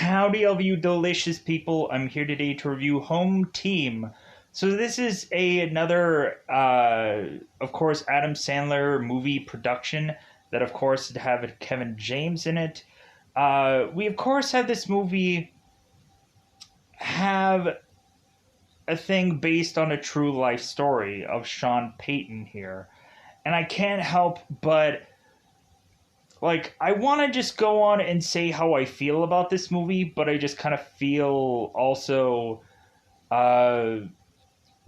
Howdy, all of you delicious people. I'm here today to review Home Team. So this is another, of course, Adam Sandler movie production that, of course, have Kevin James in it. We, of course, have this movie have a thing based on a true life story of Sean Payton here. And I can't help but I want to just go on and say how I feel about this movie, but I just kind of feel also uh,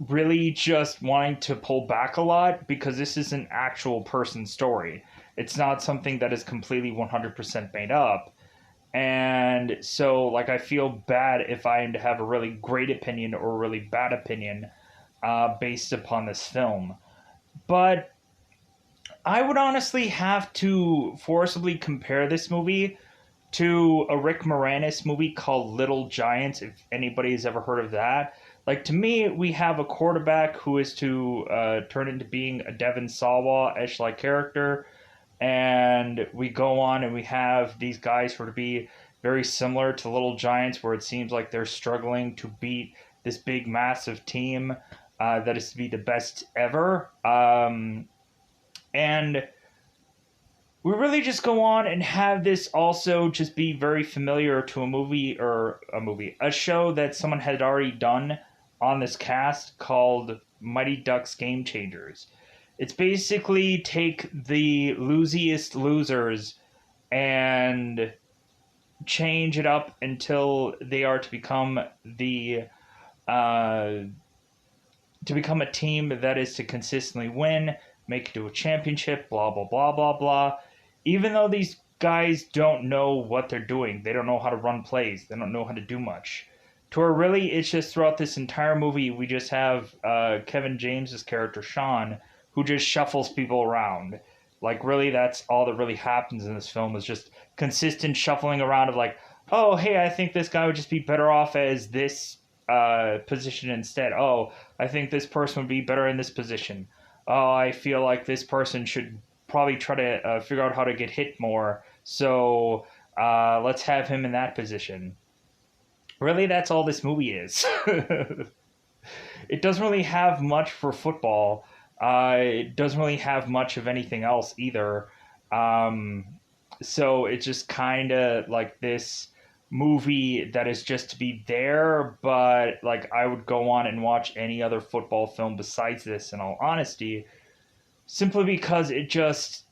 really just wanting to pull back a lot because this is an actual person story. It's not something that is completely 100% made up. And so, I feel bad if I am to have a really great opinion or a really bad opinion based upon this film. But I would honestly have to forcibly compare this movie to a Rick Moranis movie called Little Giants, if anybody has ever heard of that. To me, we have a quarterback who is to turn into being a Devin Sawa-ish character, and we go on and we have these guys who are to be very similar to Little Giants, where it seems like they're struggling to beat this big, massive team that is to be the best ever. And we really just go on and have this also just be very familiar to a show that someone had already done on this cast called Mighty Ducks Game Changers. It's basically take the losiest losers and change it up until they are to become uh, a team that is to consistently win, make it to a championship, blah, blah, blah, blah, blah. Even though these guys don't know what they're doing, they don't know how to run plays, they don't know how to do much. To where really it's just throughout this entire movie, we just have Kevin James's character, Sean, who just shuffles people around. Really, that's all that really happens in this film is just consistent shuffling around of oh, hey, I think this guy would just be better off as this position instead. Oh, I think this person would be better in this position. Oh, I feel like this person should probably try to figure out how to get hit more. So let's have him in that position. Really, that's all this movie is. It doesn't really have much for football. It doesn't really have much of anything else either. So it's just kind of like this movie that is just to be there, but I would go on and watch any other football film besides this, in all honesty, simply because it just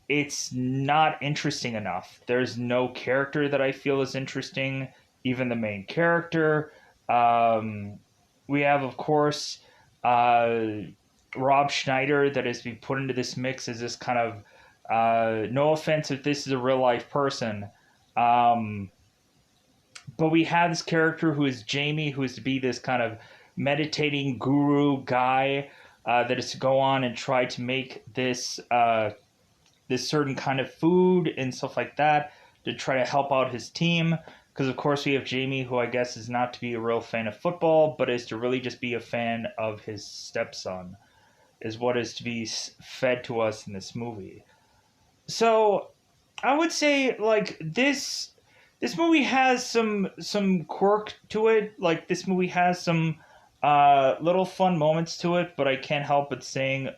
it's not interesting enough. There's no character that I feel is interesting, even the main character. We have, of course, Rob Schneider that is to be put into this mix as this kind of no offense if this is a real life person. But we have this character who is Jamie, who is to be this kind of meditating guru guy that is to go on and try to make this this certain kind of food and stuff like that to try to help out his team. Because, of course, we have Jamie, who I guess is not to be a real fan of football, but is to really just be a fan of his stepson, is what is to be fed to us in this movie. So I would say this movie has some quirk to it. This movie has some little fun moments to it, but I can't help but saying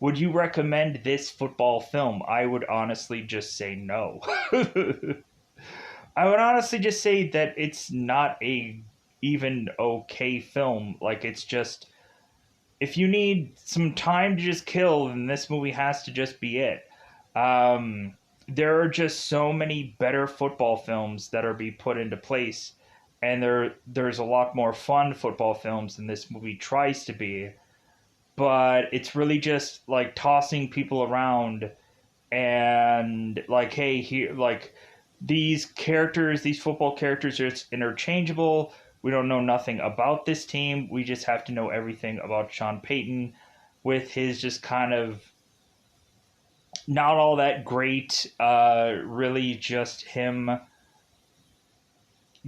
would you recommend this football film? I would honestly just say no. I would honestly just say that it's not a even okay film. It's just, if you need some time to just kill, then this movie has to just be it. There are just so many better football films that are being put into place, and there's a lot more fun football films than this movie tries to be. But it's really just tossing people around and hey, here, these characters, these football characters are just interchangeable. We don't know nothing about this team. We just have to know everything about Sean Payton with his just kind of not all that great, really just him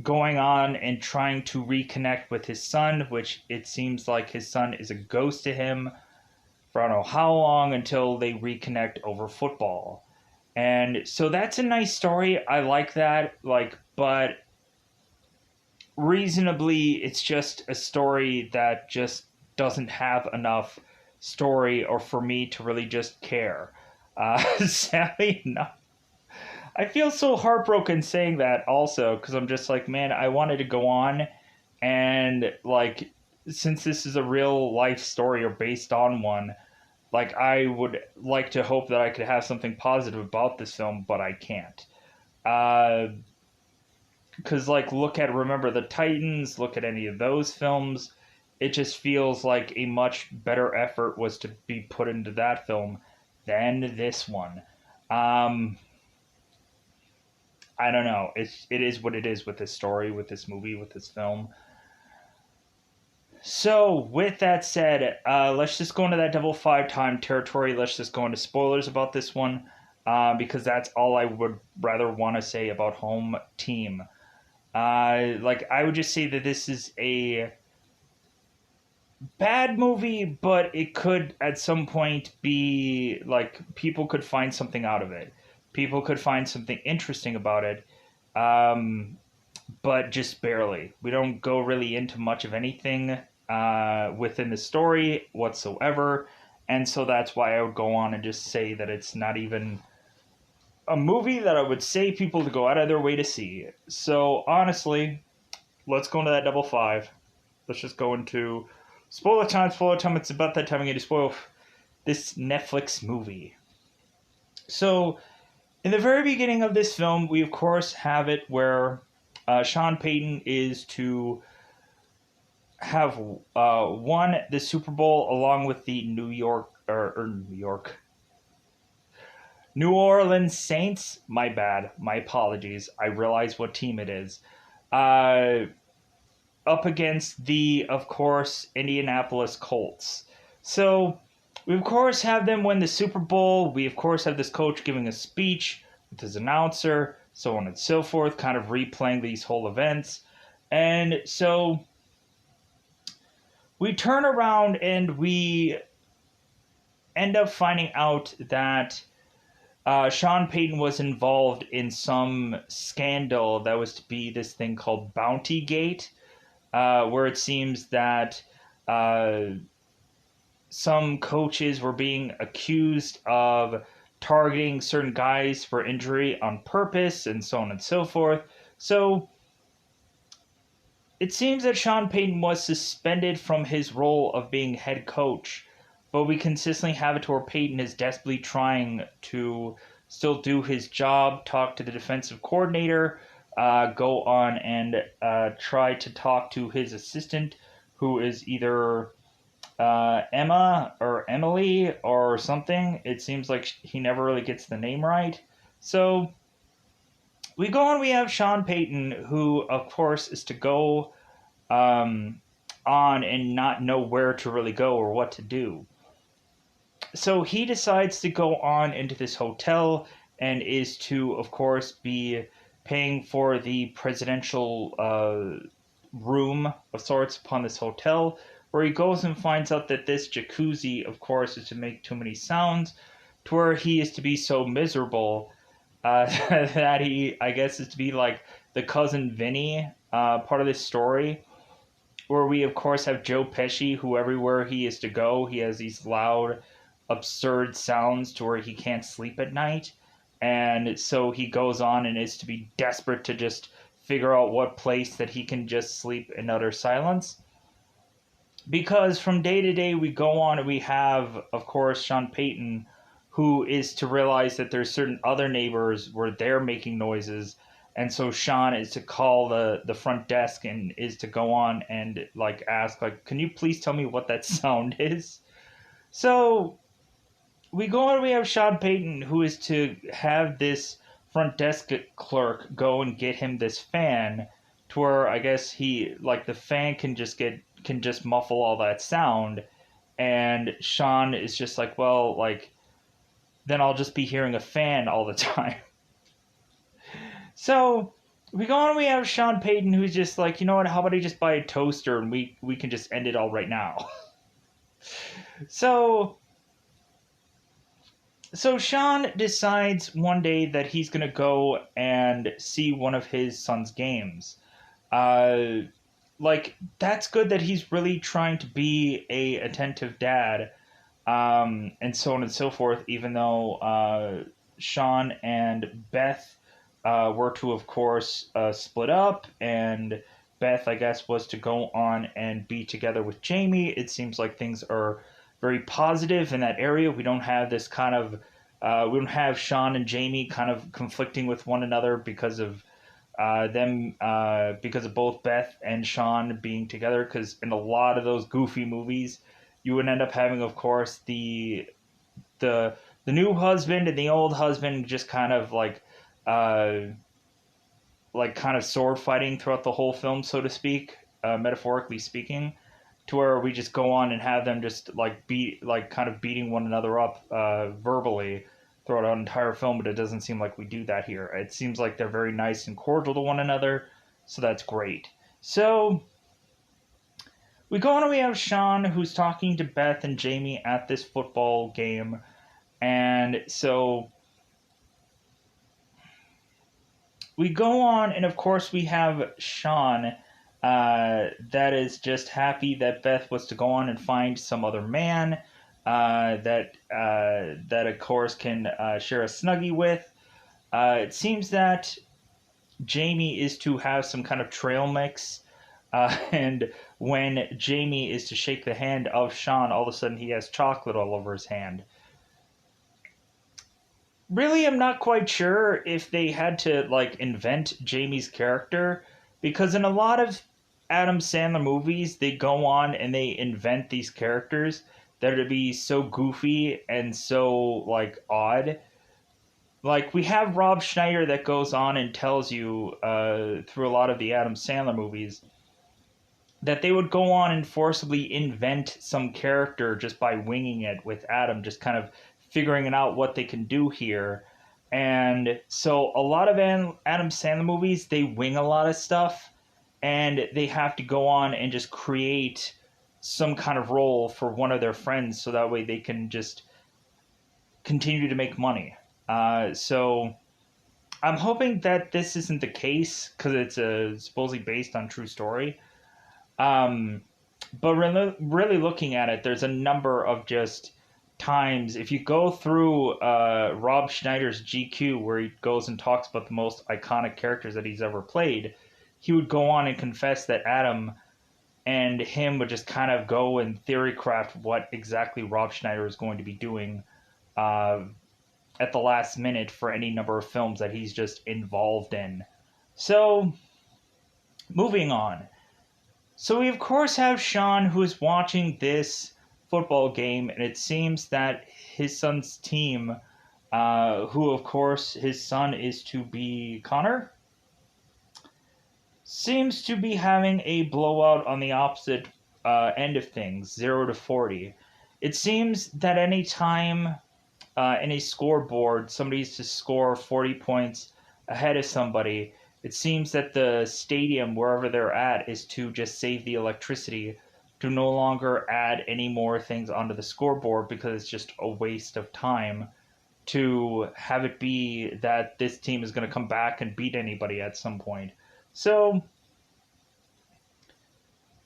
going on and trying to reconnect with his son, which it seems like his son is a ghost to him for I don't know how long until they reconnect over football. And so that's a nice story. I like that. but reasonably, it's just a story that just doesn't have enough story or for me to really just care. Sadly enough, I feel so heartbroken saying that also because I'm just like, man, I wanted to go on and like, since this is a real life story or based on one, like I would like to hope that I could have something positive about this film, but I can't. Uh, because like look at Remember the Titans, look at any of those films, it just feels like a much better effort was to be put into that film than this one. um I don't know, it is what it is with this story, with this movie, with this film. So with that said, let's just go into that double five time territory. Let's just go into spoilers about this one, because that's all I would rather want to say about Home Team. Like I would just say that this is a bad movie, but it could at some point be like people could find something out of it. People could find something interesting about it, um, but just barely. We don't go really into much of anything within the story whatsoever, and so that's why I would go on and just say that it's not even a movie that I would say people to go out of their way to see. So honestly, let's go into that double five. Let's just go into spoiler time. Spoiler time. It's about that time I'm going to spoil this Netflix movie. So, in the very beginning of this film, we of course have it where Sean Payton is to have won the Super Bowl along with the New Orleans Saints. My bad. My apologies. I realize what team it is. Uh, Up against the, of course, Indianapolis Colts. So we, of course, have them win the Super Bowl. We, of course, have this coach giving a speech with his announcer, so on and so forth, kind of replaying these whole events. And so we turn around and we end up finding out that Sean Payton was involved in some scandal that was to be this thing called Bounty Gate, where it seems that uh, some coaches were being accused of targeting certain guys for injury on purpose and so on and so forth. So it seems that Sean Payton was suspended from his role of being head coach, but we consistently have it to where Payton is desperately trying to still do his job, talk to the defensive coordinator, go on and try to talk to his assistant, who is either Emma or Emily or something. It seems like he never really gets the name right. So we go on, we have Sean Payton, who, of course, is to go on and not know where to really go or what to do. So he decides to go on into this hotel and is to, of course, be paying for the presidential room of sorts upon this hotel, where he goes and finds out that this jacuzzi, of course, is to make too many sounds, to where he is to be so miserable that he, I guess, is to be like the cousin Vinny part of this story, where we, of course, have Joe Pesci, who everywhere he is to go, he has these loud, absurd sounds to where he can't sleep at night. And so he goes on and is to be desperate to just figure out what place that he can just sleep in utter silence. Because from day to day, we go on and we have, of course, Sean Payton, who is to realize that there's certain other neighbors where they're making noises, and so Sean is to call the front desk and is to go on and like ask, like, can you please tell me what that sound is? So we go on and we have Sean Payton, who is to have this front desk clerk go and get him this fan, to where I guess he, like, the fan can just muffle all that sound. And Sean is just like, well, like, then I'll just be hearing a fan all the time. So we go on and we have Sean Payton, who's just like, you know what, how about I just buy a toaster and we can just end it all right now. So So Sean decides one day that he's going to go and see one of his son's games. Uh, that's good that he's really trying to be a attentive dad, and so on and so forth. Even though Sean and Beth were to, of course, split up, and Beth, I guess, was to go on and be together with Jamie. It seems like things are very positive in that area. We don't have this kind of we don't have Sean and Jamie kind of conflicting with one another because of because of both Beth and Sean being together. Because in a lot of those goofy movies, you would end up having, of course, the the new husband and the old husband just kind of uh, kind of sword fighting throughout the whole film, so to speak, metaphorically speaking, to where we just go on and have them just kind of beating one another up verbally throughout an entire film, but it doesn't seem like we do that here. It seems like they're very nice and cordial to one another, so that's great. So we go on and we have Sean who's talking to Beth and Jamie at this football game, and so we go on, and of course we have Sean that is just happy that Beth was to go on and find some other man that of course can share a snuggie with. It seems that Jamie is to have some kind of trail mix, and when Jamie is to shake the hand of Sean, all of a sudden he has chocolate all over his hand. Really, I'm not quite sure if they had to invent Jamie's character, because in a lot of Adam Sandler movies they go on and they invent these characters that would be so goofy and so odd. Like we have Rob Schneider that goes on and tells you through a lot of the Adam Sandler movies that they would go on and forcibly invent some character just by winging it with Adam, just kind of figuring out what they can do here. And so a lot of Adam Sandler movies, they wing a lot of stuff, and they have to go on and just create some kind of role for one of their friends so that way they can just continue to make money. So I'm hoping that this isn't the case because it's supposedly based on true story. Um, but really looking at it, there's a number of just times. If you go through Rob Schneider's GQ, where he goes and talks about the most iconic characters that he's ever played, he would go on and confess that Adam and him would just kind of go and theory craft what exactly Rob Schneider is going to be doing uh, at the last minute for any number of films that he's just involved in. So, moving on. So we of course have Sean who is watching this football game, and it seems that his son's team, who of course his son is to be Connor, seems to be having a blowout on the opposite end of things, 0-40. It seems that any time in a scoreboard somebody's to score 40 points ahead of somebody, it seems that the stadium, wherever they're at, is to just save the electricity, to no longer add any more things onto the scoreboard because it's just a waste of time to have it be that this team is going to come back and beat anybody at some point. So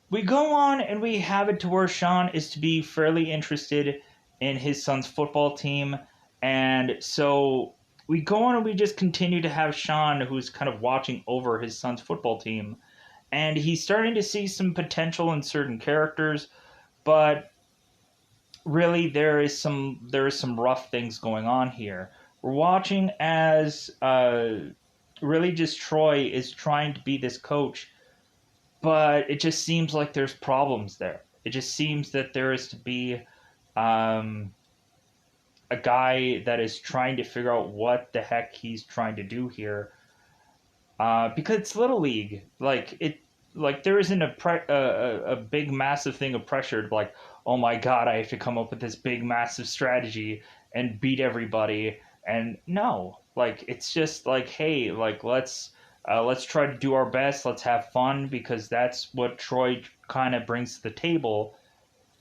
we go on and we have it to where Sean is to be fairly interested in his son's football team. And so we go on and we just continue to have Sean, who's kind of watching over his son's football team. And he's starting to see some potential in certain characters, but really there is some rough things going on here. We're watching as really just Troy is trying to be this coach, but it just seems like there's problems there. It just seems that there is to be a guy that is trying to figure out what the heck he's trying to do here. Because it's Little League, there isn't a big massive thing of pressure to oh my god, I have to come up with this big massive strategy and beat everybody. And no, it's just hey, let's try to do our best, let's have fun, because that's what Troy kind of brings to the table.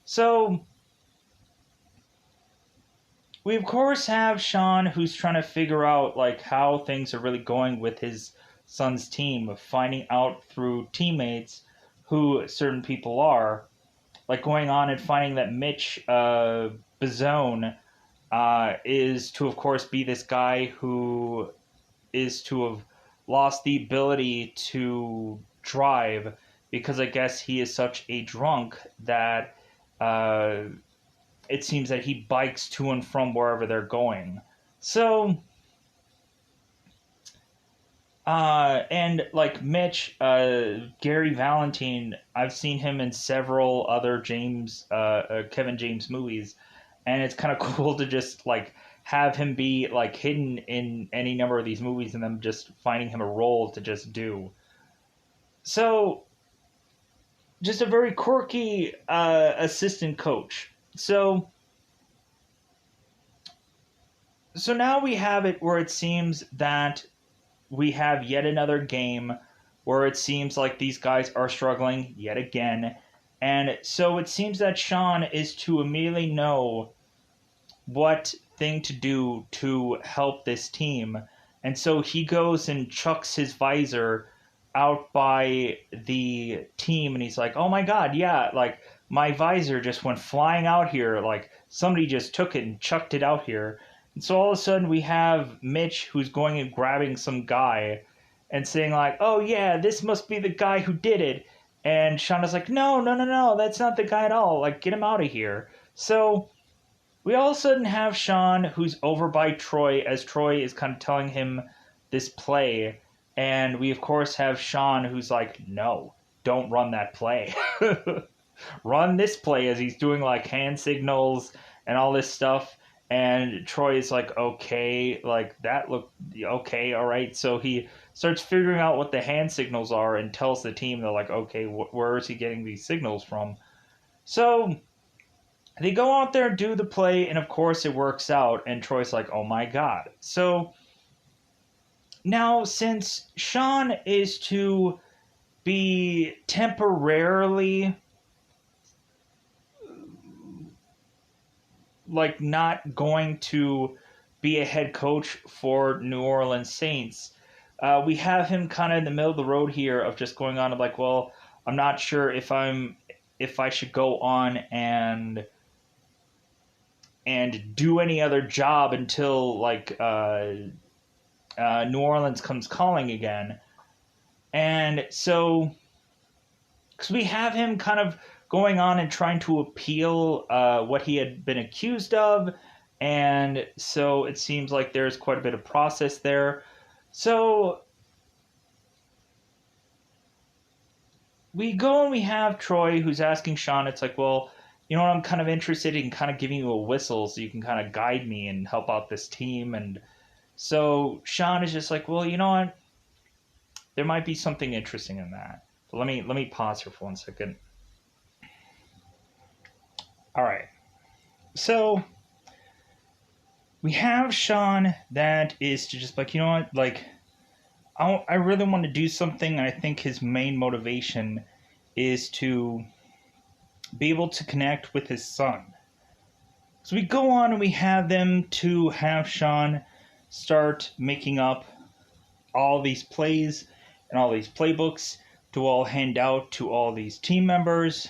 So we of course have Sean, who's trying to figure out like how things are really going with his son's team, finding out through teammates who certain people are, like going on and finding that Mitch Bazone is to of course be this guy who is to have lost the ability to drive because I guess he is such a drunk that uh, it seems that he bikes to and from wherever they're going. So, and like Mitch, Gary Valentine, I've seen him in several other Kevin James movies, and it's kind of cool to just like have him be like hidden in any number of these movies and them just finding him a role to just do. So, just a very quirky assistant coach. So now we have it where it seems that we have yet another game where it seems like these guys are struggling yet again. And so it seems that Sean is to immediately know what thing to do to help this team. And so he goes and chucks his visor out by the team and he's like, "Oh my god, yeah, like my visor just went flying out here. Like somebody just took it and chucked it out here." And so all of a sudden we have Mitch who's going and grabbing some guy and saying like, "Oh yeah, this must be the guy who did it." And Shauna's like, "No, no, no, no, that's not the guy at all. Like get him out of here." So we all of a sudden have Sean who's over by Troy as Troy is kind of telling him this play. And we, of course, have Sean who's like, "No, don't run that play. Run this play," as he's doing like hand signals and all this stuff. And Troy is like, "Okay, like that looked okay, all right." So he starts figuring out what the hand signals are and tells the team, they're like, "Okay, where is he getting these signals from?" So they go out there and do the play, and of course it works out, and Troy's like, "Oh my god." So now, since Sean is to be temporarily like not going to be a head coach for New Orleans Saints, we have him kind of in the middle of the road here of just going on of like, well, I'm not sure if I should go on and do any other job until like New Orleans comes calling again. And so, because we have him kind of going on and trying to appeal what he had been accused of. And so it seems like there's quite a bit of process there. So we go and we have Troy who's asking Sean, it's like, well, you know what, I'm kind of interested in kind of giving you a whistle so you can kind of guide me and help out this team. And so Sean is just like, well, you know what, there might be something interesting in that. But let me pause here for 1 second. All right. So we have Sean that is to just like, you know what, like I really want to do something, and I think his main motivation is to be able to connect with his son. So we go on and we have them to have Sean start making up all these plays and all these playbooks to all hand out to all these team members.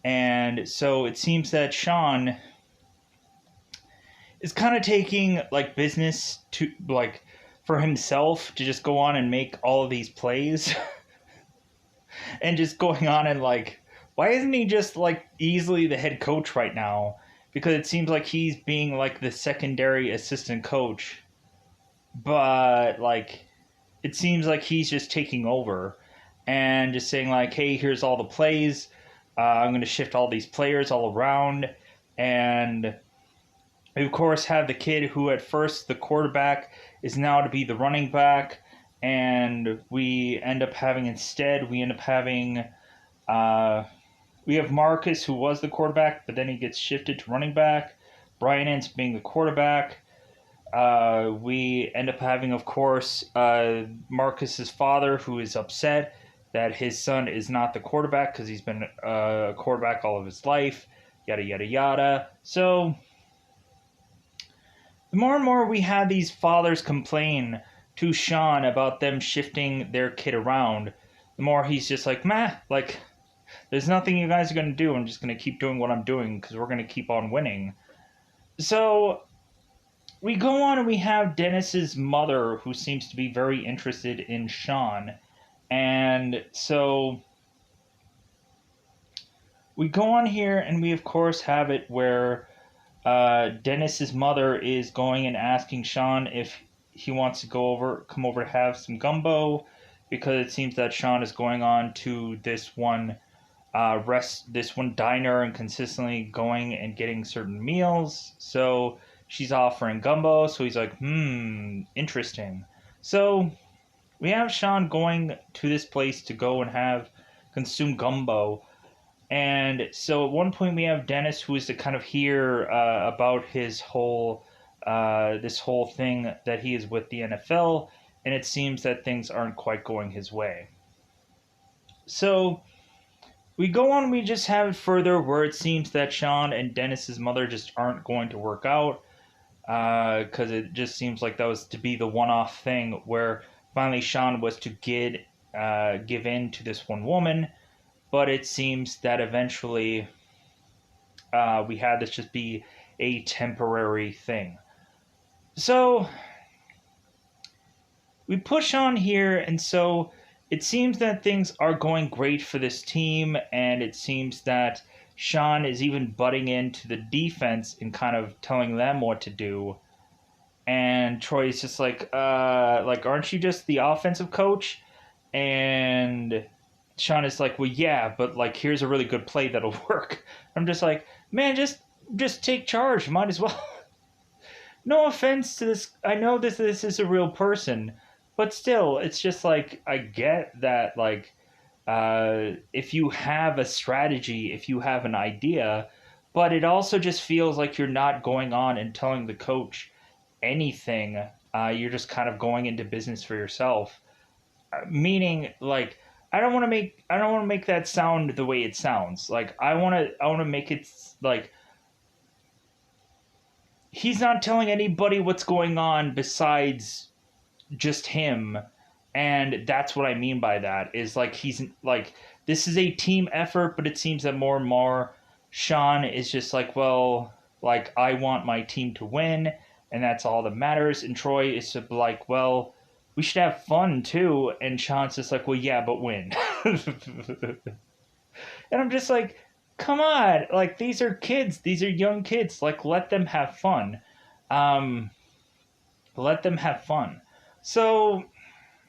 And so it seems that Sean is kind of taking like business to like for himself to just go on and make all of these plays and just going on and like, why isn't he just like easily the head coach right now? Because it seems like he's being like the secondary assistant coach, but like it seems like he's just taking over and just saying like, hey, here's all the plays. I'm going to shift all these players all around. And we, of course, have the kid who at first the quarterback is now to be the running back. And we end up having we have Marcus, who was the quarterback, but then he gets shifted to running back. Brian ends up being the quarterback. We end up having, of course, Marcus's father, who is upset that his son is not the quarterback because he's been a quarterback all of his life, yada, yada, yada. So the more and more we have these fathers complain to Sean about them shifting their kid around, the more he's just like, meh, like, there's nothing you guys are going to do. I'm just going to keep doing what I'm doing because we're going to keep on winning. So we go on and we have Dennis's mother, who seems to be very interested in Sean. And so we go on here and we, of course, have it where Dennis's mother is going and asking Sean if he wants to come over to have some gumbo, because it seems that Sean is going on to this one diner and consistently going and getting certain meals. So she's offering gumbo. So he's like, interesting. So we have Sean going to this place to go and consume gumbo. And so at one point we have Dennis, who is to kind of hear about his whole this whole thing that he is with the NFL, and it seems that things aren't quite going his way. So we go on, we just have it further where it seems that Sean and Dennis's mother just aren't going to work out, because it just seems like that was to be the one-off thing where finally Sean was to give in to this one woman. But it seems that eventually we had this just be a temporary thing. So we push on here, and so it seems that things are going great for this team, and it seems that Sean is even butting into the defense and kind of telling them what to do. And Troy's just like, aren't you just the offensive coach? And Sean is like, well, yeah, but like, here's a really good play that'll work. I'm just like, man, just take charge. Might as well. No offense to this. I know this is a real person, but still, it's just like, I get that, like, if you have a strategy, if you have an idea, but it also just feels like you're not going on and telling the coach anything. You're just kind of going into business for yourself. Meaning, like, I don't want to make that sound the way it sounds. Like, I want to make it like he's not telling anybody what's going on besides just him. And that's what I mean by that, is like, he's like, this is a team effort, but it seems that more and more Sean is just like, well, like, I want my team to win, and that's all that matters. And Troy is like, well, we should have fun too. And Sean's just like, well, yeah, but win. And I'm just like, come on. Like, these are kids. These are young kids. Like, let them have fun. Let them have fun. So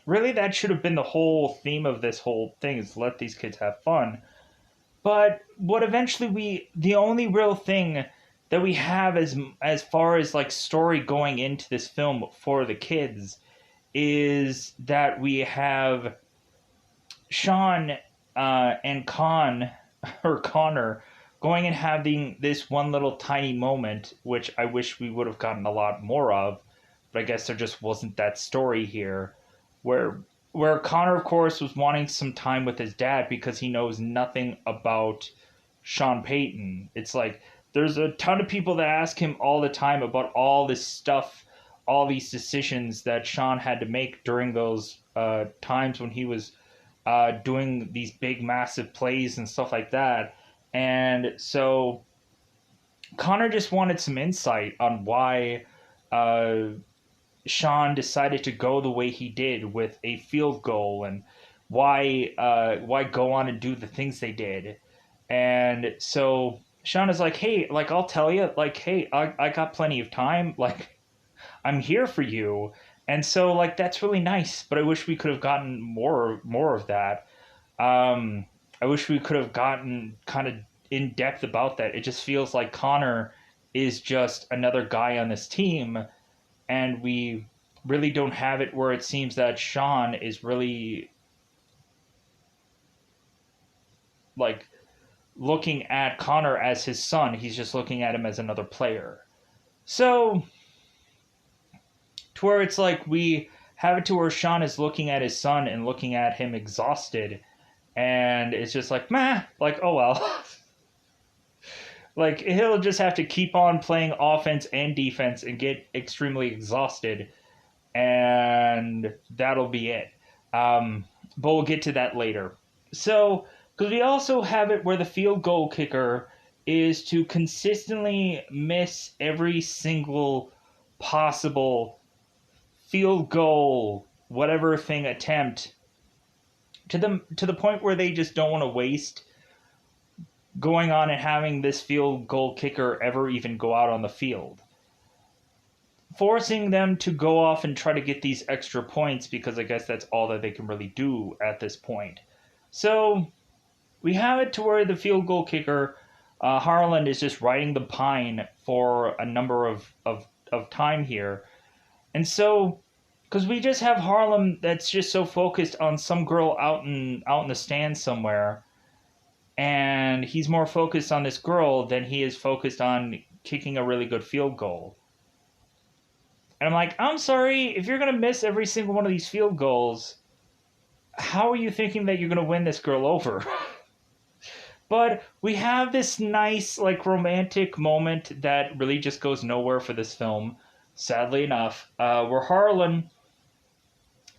really, that should have been the whole theme of this whole thing, is let these kids have fun. But what eventually the only real thing that we have as far as like story going into this film for the kids is that we have Sean and Connor going and having this one little tiny moment, which I wish we would have gotten a lot more of, but I guess there just wasn't that story here, where Connor, of course, was wanting some time with his dad because he knows nothing about Sean Payton. It's like, there's a ton of people that ask him all the time about all this stuff, all these decisions that Sean had to make during those times when he was doing these big, massive plays and stuff like that. And so Connor just wanted some insight on why Sean decided to go the way he did with a field goal, and why go on and do the things they did. And so Sean is like, hey, like, I'll tell you, like, hey, I got plenty of time, like, I'm here for you. And so, like, that's really nice, but I wish we could have gotten more of that. I wish we could have gotten kind of in depth about that. It just feels like Connor is just another guy on this team, and we really don't have it where it seems that Sean is really, like, looking at Connor as his son. He's just looking at him as another player. So to where it's like we have it to where Sean is looking at his son and looking at him exhausted, and it's just like, meh, like, oh well. Like, he'll just have to keep on playing offense and defense and get extremely exhausted, and that'll be it. But we'll get to that later. So, because we also have it where the field goal kicker is to consistently miss every single possible field goal, whatever thing attempt, to the point where they just don't want to waste going on and having this field goal kicker ever even go out on the field, forcing them to go off and try to get these extra points, because I guess that's all that they can really do at this point. So we have it to where the field goal kicker, Harlan, is just riding the pine for a number of time here. And so, because we just have Harlem that's just so focused on some girl out in the stands somewhere, and he's more focused on this girl than he is focused on kicking a really good field goal. And I'm like, I'm sorry, if you're going to miss every single one of these field goals, how are you thinking that you're going to win this girl over? But we have this nice, like, romantic moment that really just goes nowhere for this film, sadly enough, where Harlan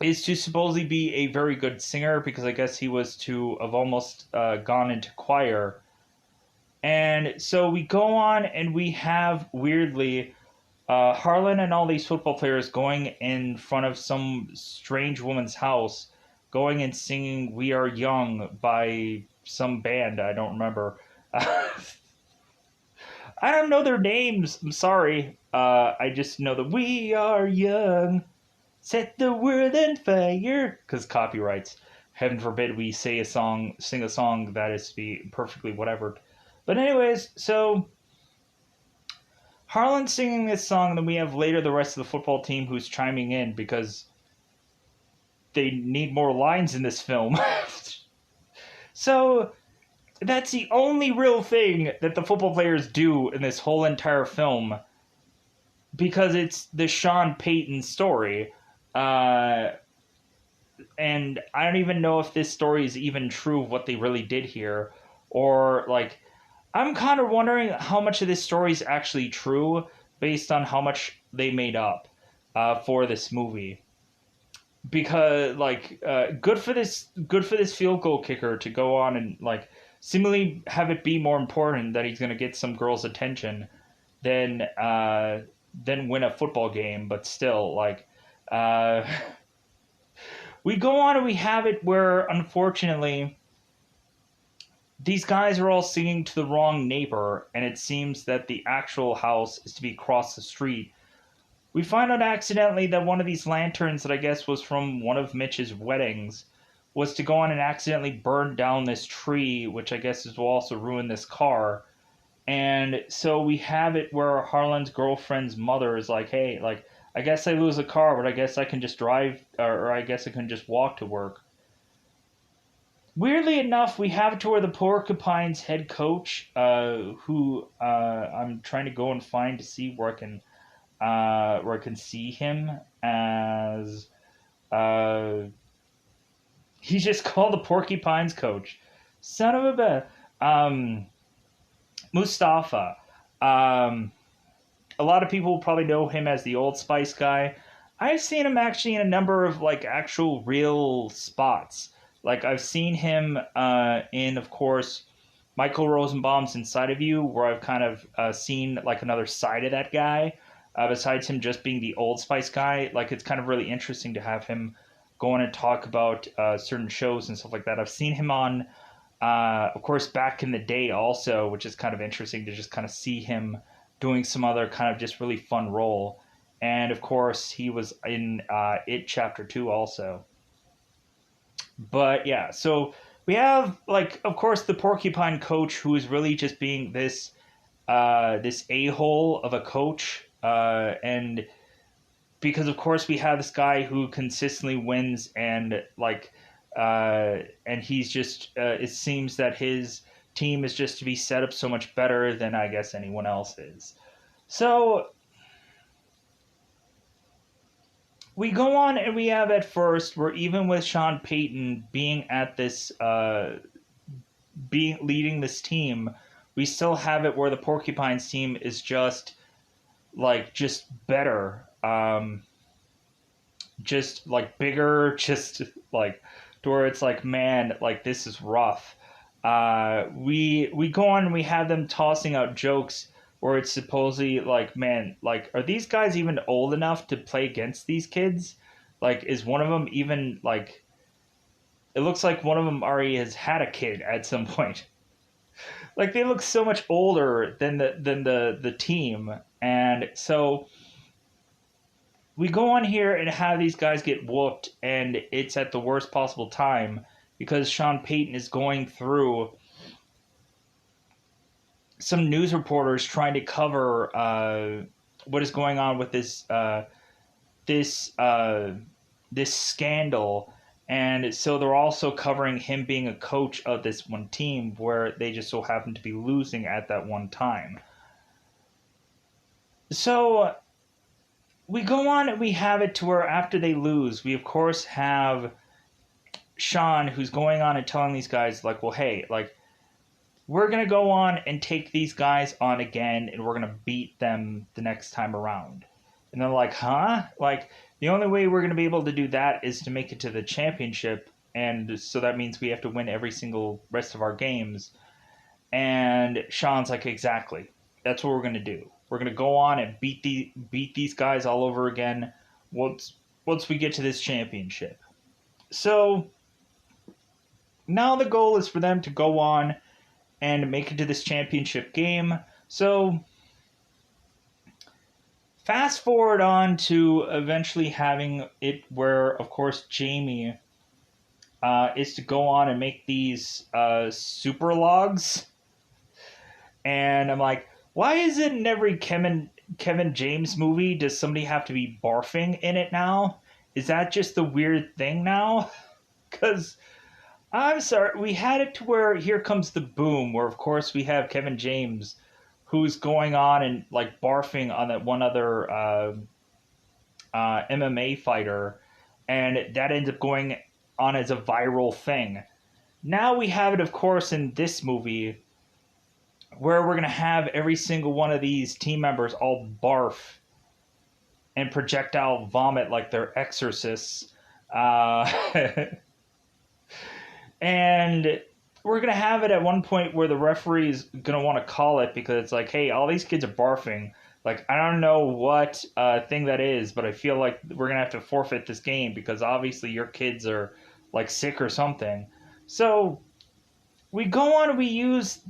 is to supposedly be a very good singer, because I guess he was to have almost gone into choir. And so we go on and we have, weirdly, Harlan and all these football players going in front of some strange woman's house, going and singing "We Are Young" by some band, I don't remember. I don't know their names, I'm sorry. I just know that "We Are Young, set the world on fire," because copyrights. Heaven forbid we sing a song that is to be perfectly whatever. But anyways, so Harlan's singing this song, and then we have later the rest of the football team who's chiming in because they need more lines in this film. So that's the only real thing that the football players do in this whole entire film, because it's the Sean Payton story. And I don't even know if this story is even true of what they really did here, or like, I'm kind of wondering how much of this story is actually true based on how much they made up for this movie. Because like, good for this field goal kicker to go on and like seemingly have it be more important that he's going to get some girl's attention than win a football game. But still, like, we go on and we have it where, unfortunately, these guys are all singing to the wrong neighbor, and it seems that the actual house is to be across the street. We find out accidentally that one of these lanterns that I guess was from one of Mitch's weddings was to go on and accidentally burn down this tree, which I guess will also ruin this car. And so we have it where Harlan's girlfriend's mother is like, hey, like, I guess I lose a car, but I guess I can just drive, or I guess I can just walk to work. Weirdly enough, we have it to where the Porcupines head coach, who I'm trying to go and find to see where I can see him as, he's just called the Porcupines coach. Son of a Mustafa. A lot of people probably know him as the Old Spice guy. I've seen him actually in a number of like actual real spots. Like, I've seen him in, of course, Michael Rosenbaum's Inside of You, where I've kind of seen like another side of that guy. Besides him just being the Old Spice guy, like, it's kind of really interesting to have him go on and talk about certain shows and stuff like that. I've seen him on, of course, Back in the Day also, which is kind of interesting to just kind of see him doing some other kind of just really fun role. And, of course, he was in It Chapter 2 also. But, yeah, so we have, like, of course, the Porcupine coach, who is really just being this a-hole of a coach. And because, of course, we have this guy who consistently wins, and like, and he's just, it seems that his team is just to be set up so much better than I guess anyone else is. So we go on and we have at first, where even with Sean Payton being at this, leading this team, we still have it where the Porcupines team is just better, just like bigger, just like to where it's like, man, like this is rough. We go on and we have them tossing out jokes where it's supposedly like, man, like are these guys even old enough to play against these kids? Like, is one of them even like? It looks like one of them already has had a kid at some point. Like they look so much older than the team, and so we go on here and have these guys get whooped, and it's at the worst possible time because Sean Payton is going through some news reporters trying to cover what is going on with this this scandal, and so they're also covering him being a coach of this one team where they just so happen to be losing at that one time. So we go on and we have it to where after they lose, we of course have Sean who's going on and telling these guys like, well, hey, like we're going to go on and take these guys on again and we're going to beat them the next time around. And they're like, huh? Like the only way we're going to be able to do that is to make it to the championship, and so that means we have to win every single rest of our games. And Sean's like, exactly. That's what we're going to do. We're going to go on and beat these guys all over again once we get to this championship. So now the goal is for them to go on and make it to this championship game. So fast forward on to eventually having it where, of course, Jamie is to go on and make these super logs. And I'm like, why is it in every Kevin James movie does somebody have to be barfing in it now? Is that just the weird thing now? Because I'm sorry, we had it to where Here Comes the Boom, where of course we have Kevin James who's going on and like barfing on that one other MMA fighter, and that ends up going on as a viral thing. Now we have it, of course, in this movie where we're going to have every single one of these team members all barf and projectile vomit like they're exorcists. And we're going to have it at one point where the referee is going to want to call it because it's like, hey, all these kids are barfing. Like, I don't know what thing that is, but I feel like we're going to have to forfeit this game because obviously your kids are, like, sick or something. So we go on and we use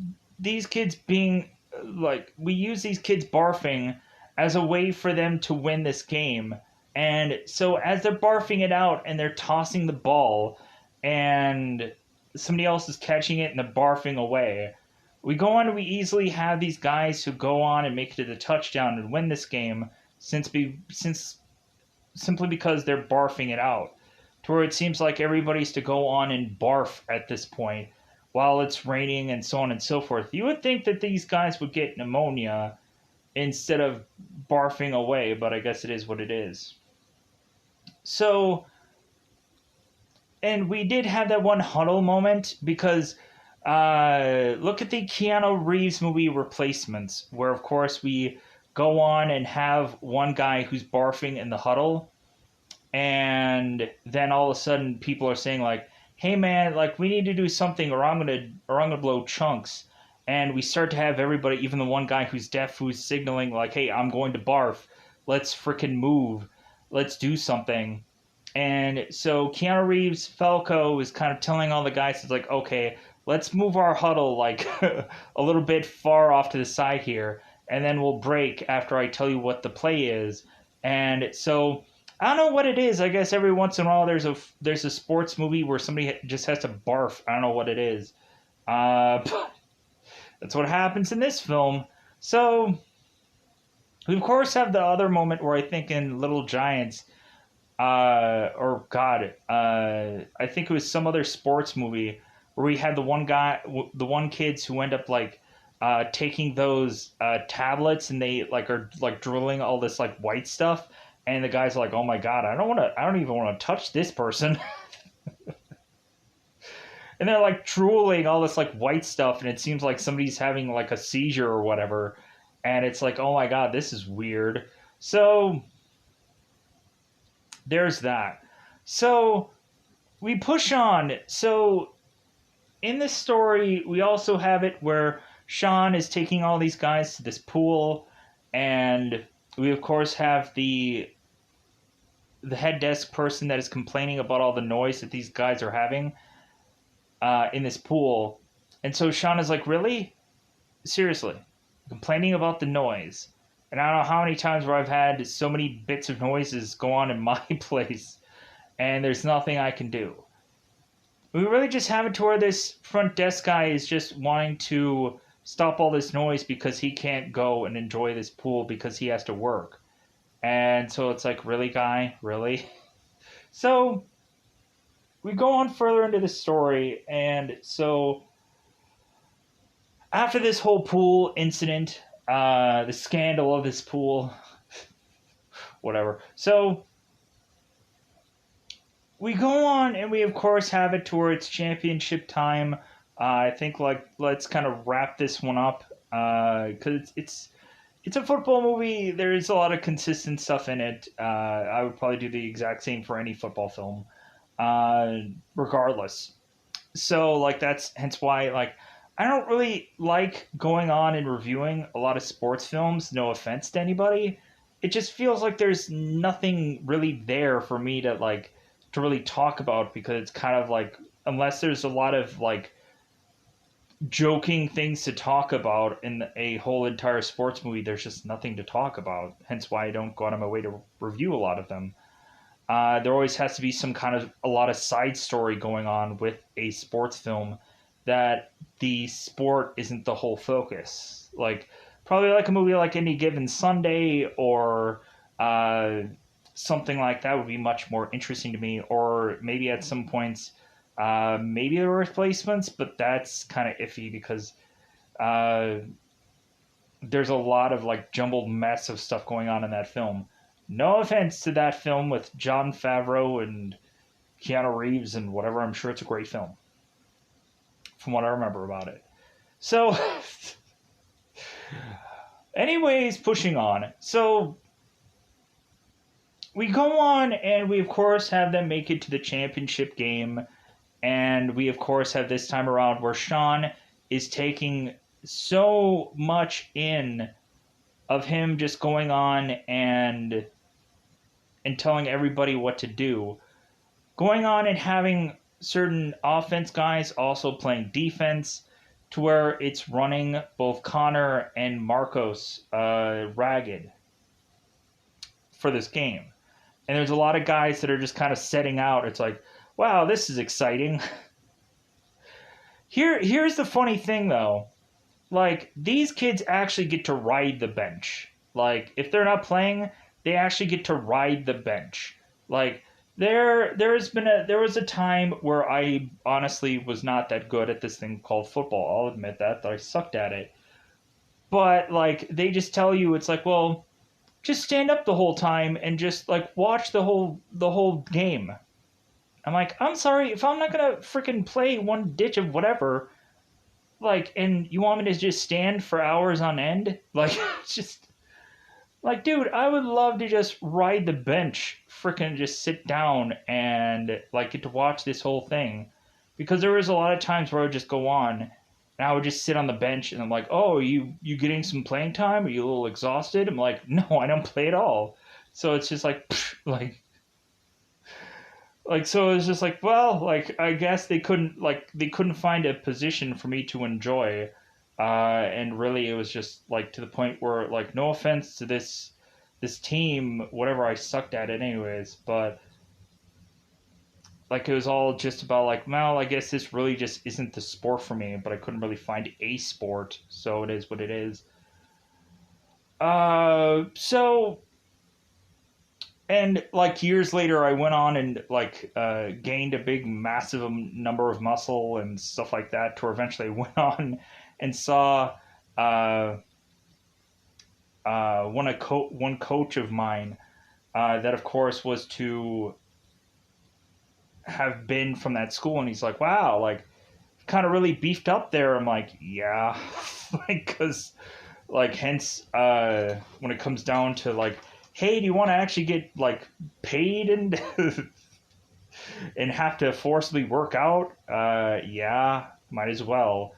these kids being, like, we use these kids barfing as a way for them to win this game. And so as they're barfing it out and they're tossing the ball and somebody else is catching it and they're barfing away, we go on and we easily have these guys who go on and make it to the touchdown and win this game simply because they're barfing it out. To where it seems like everybody's to go on and barf at this point while it's raining and so on and so forth. You would think that these guys would get pneumonia instead of barfing away, but I guess it is what it is. So, and we did have that one huddle moment because look at the Keanu Reeves movie Replacements, where of course we go on and have one guy who's barfing in the huddle, and then all of a sudden people are saying like, hey man, like we need to do something or I'm gonna blow chunks. And we start to have everybody, even the one guy who's deaf, who's signaling like, hey, I'm going to barf. Let's frickin' move. Let's do something. And so Keanu Reeves, Falco, is kind of telling all the guys, it's like, okay, let's move our huddle like a little bit far off to the side here, and then we'll break after I tell you what the play is. And so I don't know what it is. I guess every once in a while there's a sports movie where somebody just has to barf. I don't know what it is. But that's what happens in this film. So we of course have the other moment where I think in Little Giants, I think it was some other sports movie where we had the one kids who end up like taking those tablets and they like are like drilling all this like white stuff, and the guys are like, oh my god, I don't even want to touch this person. and they're like drooling all this like white stuff, and it seems like somebody's having like a seizure or whatever, and it's like, oh my god, this is weird. So there's that. So we push on. So in this story, we also have it where Sean is taking all these guys to this pool, and we of course have the head desk person that is complaining about all the noise that these guys are having in this pool. And so Sean is like, really? Seriously? Complaining about the noise. And I don't know how many times where I've had so many bits of noises go on in my place, and there's nothing I can do. We really just have it to where this front desk guy is just wanting to stop all this noise because he can't go and enjoy this pool because he has to work. And so it's like, really, guy? Really? So we go on further into the story, and so after this whole pool incident, the scandal of this pool, whatever. So we go on, and we of course have it towards championship time. I think like let's kind of wrap this one up because it's a football movie. There's a lot of consistent stuff in it. I would probably do the exact same for any football film, regardless. So like that's hence why like I don't really like going on and reviewing a lot of sports films. No offense to anybody, it just feels like there's nothing really there for me to like to really talk about because it's kind of like unless there's a lot of like joking things to talk about in a whole entire sports movie, there's just nothing to talk about. Hence why I don't go out of my way to review a lot of them. There always has to be some kind of a lot of side story going on with a sports film that the sport isn't the whole focus. Like probably like a movie like Any Given Sunday or something like that would be much more interesting to me. Or maybe at some points, maybe the replacements, but that's kind of iffy because there's a lot of like jumbled mess of stuff going on in that film. No offense to that film with Jon Favreau and Keanu Reeves and whatever. I'm sure it's a great film from what I remember about it. So, anyways, pushing on. So, we go on and we, of course, have them make it to the championship game. And we, of course, have this time around where Sean is taking so much in of him just going on and telling everybody what to do. Going on and having certain offense guys also playing defense to where it's running both Connor and Marcos ragged for this game. And there's a lot of guys that are just kind of setting out. It's like, wow, this is exciting. Here's the funny thing, though. Like, these kids actually get to ride the bench. Like, if they're not playing, they actually get to ride the bench. Like, there was a time where I honestly was not that good at this thing called football. I'll admit that I sucked at it. But, like, they just tell you, it's like, well, just stand up the whole time and just, like, watch the whole game. I'm like, I'm sorry, if I'm not gonna freaking play one ditch of whatever, like, and you want me to just stand for hours on end? Like, it's just, like, dude, I would love to just ride the bench, freaking just sit down and, like, get to watch this whole thing. Because there was a lot of times where I would just go on, and I would just sit on the bench, and I'm like, oh, you getting some playing time? Are you a little exhausted? I'm like, no, I don't play at all. So it's just like, like, so it was just like, well, like, I guess they couldn't find a position for me to enjoy. And really it was just, like, to the point where, like, no offense to this team, whatever, I sucked at it anyways, but, like, it was all just about, like, well, I guess this really just isn't the sport for me, but I couldn't really find a sport, so it is what it is. So... And, like, years later, I went on and, like, gained a big, massive number of muscle and stuff like that, to where eventually I went on and saw one coach of mine that, of course, was to have been from that school. And he's like, wow, like, kind of really beefed up there. I'm like, yeah, like, because, like, hence, when it comes down to, like, hey, do you want to actually get, like, paid and and have to forcibly work out? Yeah, might as well.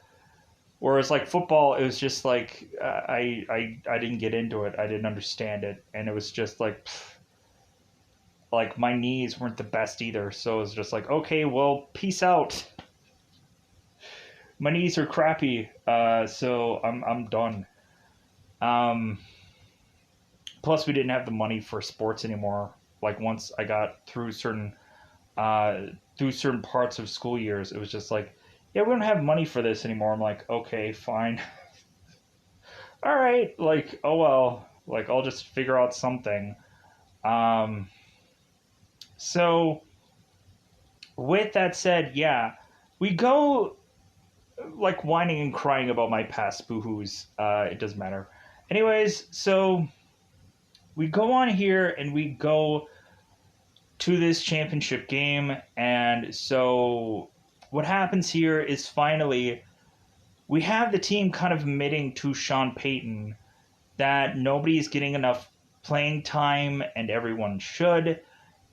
Whereas, like, football, it was just like, I didn't get into it. I didn't understand it, and it was just like, pfft, like, my knees weren't the best either. So it was just like, okay, well, peace out. My knees are crappy, so I'm done. Um, Plus, we didn't have the money for sports anymore. Like, once I got uh, through certain parts of school years, it was just like, yeah, we don't have money for this anymore. I'm like, okay, fine. All right, like, oh well, like, I'll just figure out something. Um, so with that said, yeah, we go like whining and crying about my past boohoos. It doesn't matter. Anyways, so we go on here and we go to this championship game, and so what happens here is finally we have the team kind of admitting to Sean Payton that nobody is getting enough playing time and everyone should,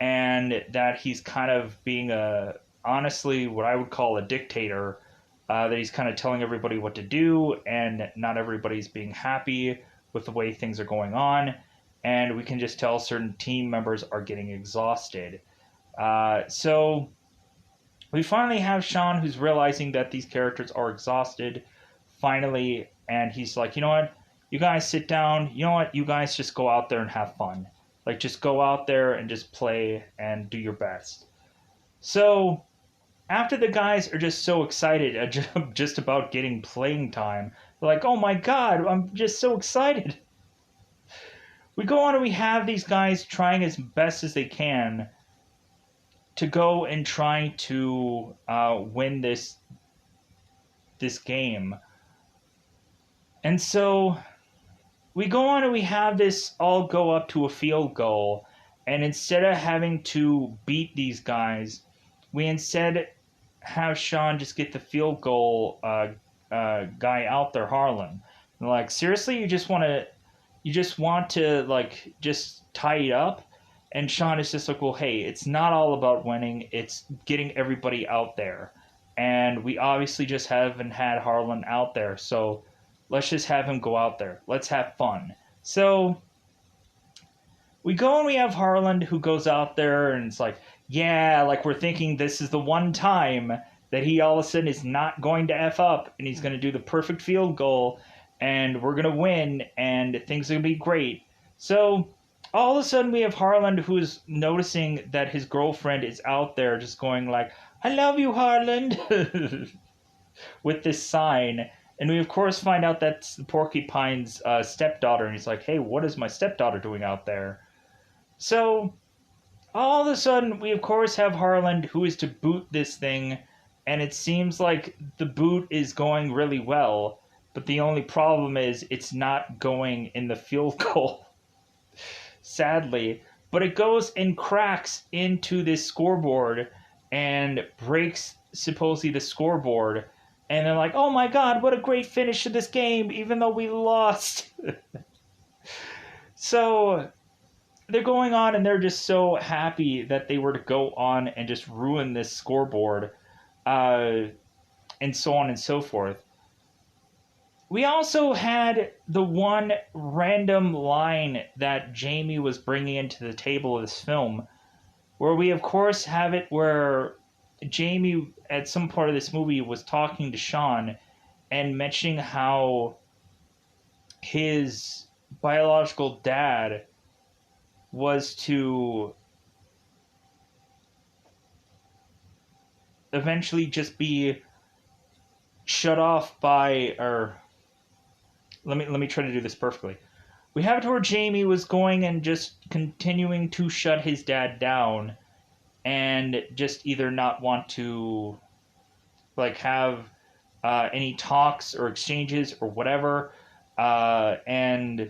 and that he's kind of being honestly, what I would call a dictator, that he's kind of telling everybody what to do, and not everybody's being happy with the way things are going on, and we can just tell certain team members are getting exhausted. So we finally have Sean who's realizing that these characters are exhausted, finally, and he's like, you know what? You guys sit down. You know what? You guys just go out there and have fun. Like, just go out there and just play and do your best. So, after the guys are just so excited just about getting playing time, they're like, oh my god, I'm just so excited. We go on and we have these guys trying as best as they can to go and try to win this game. And so we go on and we have this all go up to a field goal, and instead of having to beat these guys, we instead have Sean just get the field goal guy out there, Harlan. And like, seriously, you just want to like just tie it up? And Sean is just like, well, hey, it's not all about winning, it's getting everybody out there. And we obviously just haven't had Harlan out there, so let's just have him go out there. Let's have fun. So we go and we have Harlan who goes out there and it's like, yeah, like we're thinking this is the one time that he all of a sudden is not going to F up and he's going to do the perfect field goal and we're going to win and things are going to be great. So all of a sudden we have Harlan who's noticing that his girlfriend is out there just going like, I love you, Harlan, with this sign. And we, of course, find out that's the Porcupine's stepdaughter. And he's like, hey, what is my stepdaughter doing out there? So, all of a sudden, we, of course, have Harlan, who is to boot this thing. And it seems like the boot is going really well. But the only problem is it's not going in the field goal. Sadly. But it goes and cracks into this scoreboard and breaks, supposedly, the scoreboard. And they're like, oh my god, what a great finish to this game, even though we lost. So they're going on and they're just so happy that they were to go on and just ruin this scoreboard, and so on and so forth. We also had the one random line that Jamie was bringing into the table of this film, where we, of course, have it where Jamie, at some part of this movie, was talking to Sean and mentioning how his biological dad was to eventually just be shut off by, or let me try to do this perfectly. We have it where Jamie was going and just continuing to shut his dad down and just either not want to like have any talks or exchanges or whatever, and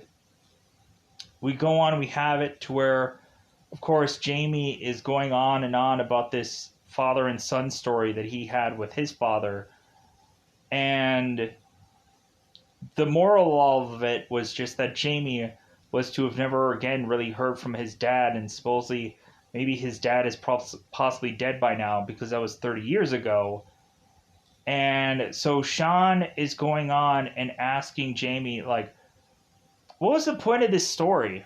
we go on, we have it to where, of course, Jamie is going on and on about this father and son story that he had with his father, And the moral of it was just that Jamie was to have never again really heard from his dad, and supposedly maybe his dad is possibly dead by now because that was 30 years ago. And so Sean is going on and asking Jamie, like, what was the point of this story?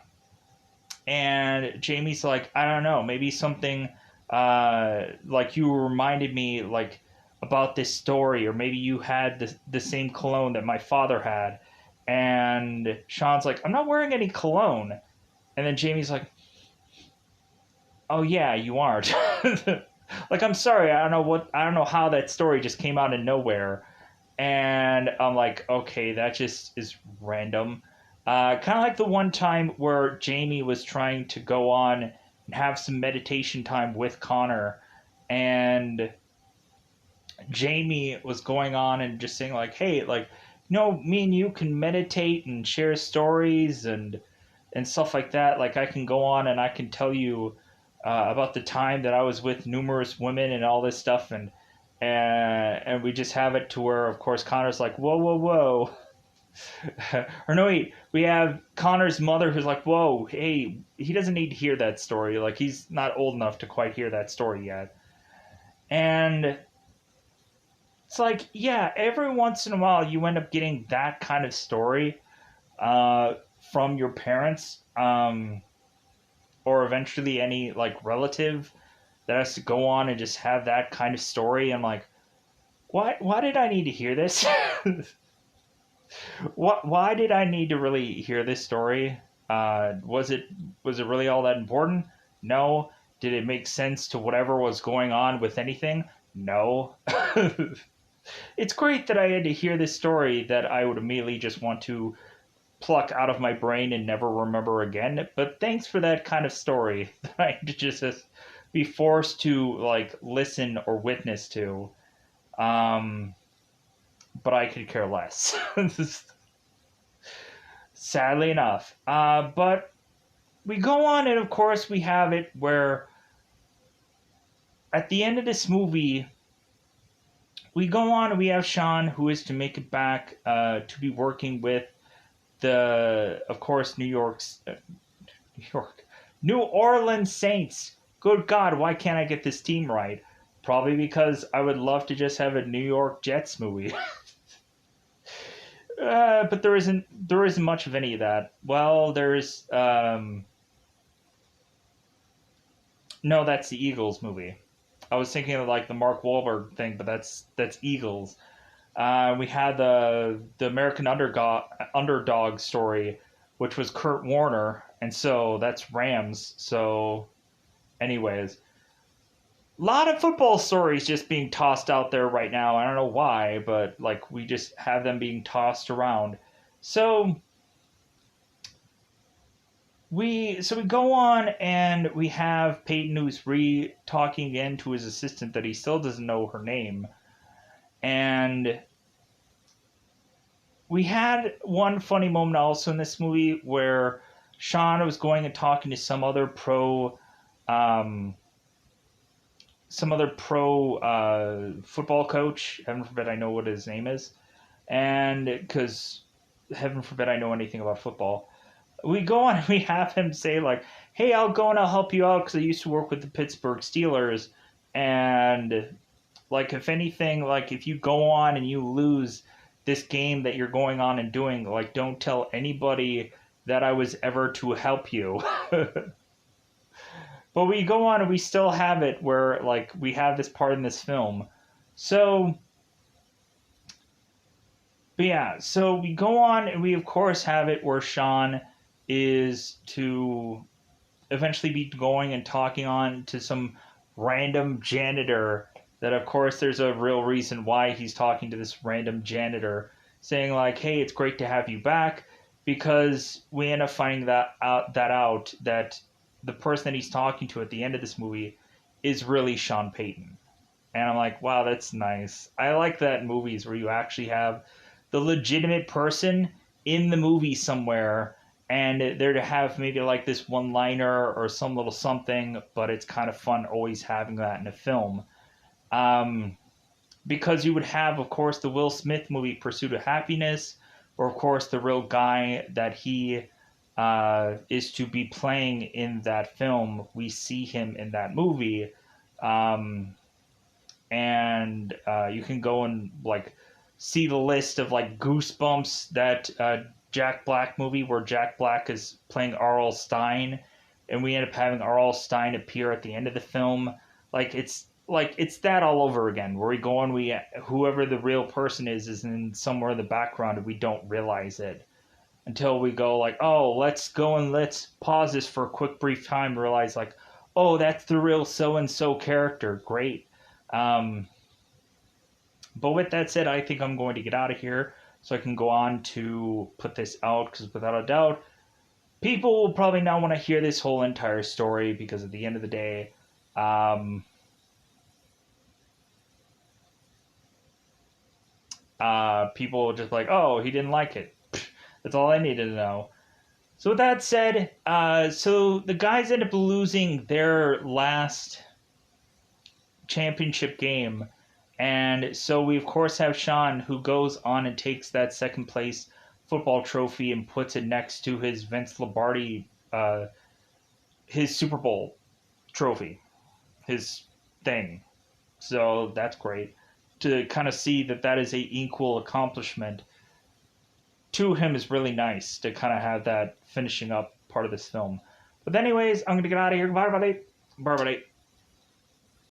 And Jamie's like, I don't know, maybe something like you reminded me like about this story, or maybe you had the same cologne that my father had. And Sean's like, I'm not wearing any cologne. And then Jamie's like, oh yeah, you aren't. Like, I'm sorry, I don't know how that story just came out of nowhere. And I'm like, okay, that just is random. Kind of like the one time where Jamie was trying to go on and have some meditation time with Connor, and Jamie was going on and just saying like, hey, like, me and you can meditate and share stories and stuff like that. Like, I can go on and I can tell you about the time that I was with numerous women and all this stuff, and we just have it to where, of course, Connor's like, whoa, whoa, whoa. Or no, wait, we have Connor's mother who's like, whoa, hey, he doesn't need to hear that story. Like, he's not old enough to quite hear that story yet. And it's like, yeah, every once in a while you end up getting that kind of story uh, from your parents, or eventually any like relative that has to go on and just have that kind of story. I'm like, why did I need to hear this? Why did I need to really hear this story? Was it really all that important? No. Did it make sense to whatever was going on with anything? No. It's great that I had to hear this story that I would immediately just want to pluck out of my brain and never remember again. But thanks for that kind of story that I had to just be forced to like listen or witness to. Um, but I could care less. Sadly enough. But we go on, and of course, we have it where at the end of this movie, we go on and we have Sean, who is to make it back to be working with of course, New York, New Orleans Saints. Good God, why can't I get this team right? Probably because I would love to just have a New York Jets movie. But there isn't much of any of that. Well, there's no, that's the Eagles movie. I was thinking of like the Mark Wahlberg thing, but that's Eagles. We had the American underdog story, which was Kurt Warner, and so that's Rams. So, anyways, a lot of football stories just being tossed out there right now. I don't know why, but like we just have them being tossed around. So we go on and we have Peyton who's talking again to his assistant that he still doesn't know her name, and we had one funny moment also in this movie where Sean was going and talking to um, some other pro football coach. Heaven forbid I know what his name is, and because heaven forbid I know anything about football. We go on and we have him say like, "Hey, I'll go and I'll help you out because I used to work with the Pittsburgh Steelers, and like if anything, like if you go on and you lose this game that you're going on and doing, like don't tell anybody that I was ever to help you." But we go on and we still have it where like we have this part in this film. So but yeah, so we go on and we of course have it where Sean is to eventually be going and talking on to some random janitor that of course there's a real reason why he's talking to this random janitor, saying like, hey, it's great to have you back, because we end up finding that that the person that he's talking to at the end of this movie is really Sean Payton. And I'm like, wow, that's nice. I like that in movies where you actually have the legitimate person in the movie somewhere, and they're to have maybe like this one liner or some little something, but it's kind of fun always having that in a film. Um, because you would have, of course, the Will Smith movie Pursuit of Happiness, or of course the real guy that he is to be playing in that film. We see him in that movie, um, and you can go and like see the list of like Goosebumps, that Jack Black movie where Jack Black is playing R.L. Stein, and we end up having R.L. Stein appear at the end of the film. It's that all over again, where we go and we whoever the real person is in somewhere in the background and we don't realize it until we go like, oh, let's go and let's pause this for a quick brief time and realize like, oh, that's the real so and so character. Great. um, but with that said, I think I'm going to get out of here so I can go on to put this out, because without a doubt, people will probably not want to hear this whole entire story, because at the end of the day, people will just be like, oh, he didn't like it. That's all I needed to know. So with that said, so the guys end up losing their last championship game. And so we, of course, have Sean, who goes on and takes that second place football trophy and puts it next to his Vince Lombardi, his Super Bowl trophy, his thing. So that's great to kind of see that that is a equal accomplishment to him. Is really nice to kind of have that finishing up part of this film. But anyways, I'm going to get out of here. Bye, everybody. Bye, everybody.